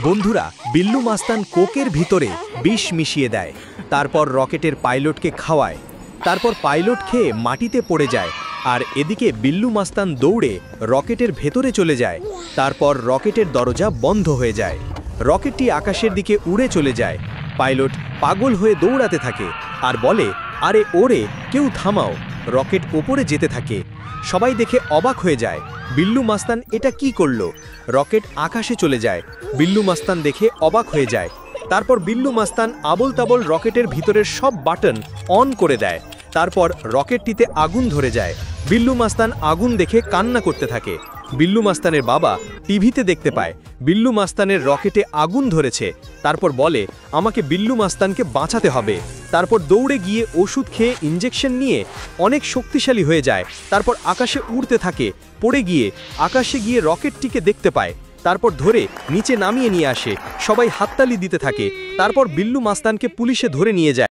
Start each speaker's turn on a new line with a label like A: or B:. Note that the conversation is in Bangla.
A: বন্ধুরা, বিল্লু মাস্তান কোকের ভিতরে বিষ মিশিয়ে দেয়, তারপর রকেটের পাইলটকে খাওয়ায়। তারপর পাইলট খেয়ে মাটিতে পড়ে যায়, আর এদিকে বিল্লু মাস্তান দৌড়ে রকেটের ভেতরে চলে যায়। তারপর রকেটের দরজা বন্ধ হয়ে যায়, রকেটটি আকাশের দিকে উড়ে চলে যায়। পাইলট পাগল হয়ে দৌড়াতে থাকে আর বলে, আরে ওরে, কেউ থামাও। রকেট ওপরে যেতে থাকে, সবাই দেখে অবাক হয়ে যায়। বিল্লু মাস্তান এটা কি করলো? রকেট আকাশে চলে যায়, বিল্লু মাস্তান দেখে অবাক হয়ে যায়। তারপর বিল্লু মাস্তান আবল তাবল রকেটের ভিতরের সব বাটন অন করে দেয়। তারপর রকেটটিতে আগুন ধরে যায়। বিল্লু মাস্তান আগুন দেখে কান্না করতে থাকে। বিল্লু মাস্তানের বাবা টিভিতে দেখতে পায় বিল্লু মাস্তানের রকেটে আগুন ধরেছে। তারপর বলে, আমাকে বিল্লু মাস্তানকে বাঁচাতে হবে। তারপর দৌড়ে গিয়ে ওষুধ খেয়ে ইঞ্জেকশন নিয়ে অনেক শক্তিশালী হয়ে যায়। তারপর আকাশে উড়তে থাকে, পড়ে গিয়ে আকাশে গিয়ে রকেটটিকে দেখতে পায়। তারপর ধরে নিচে নামিয়ে নিয়ে আসে, সবাই হাততালি দিতে থাকে। তারপর বিল্লু মাস্তানকে পুলিশে ধরে নিয়ে যায়।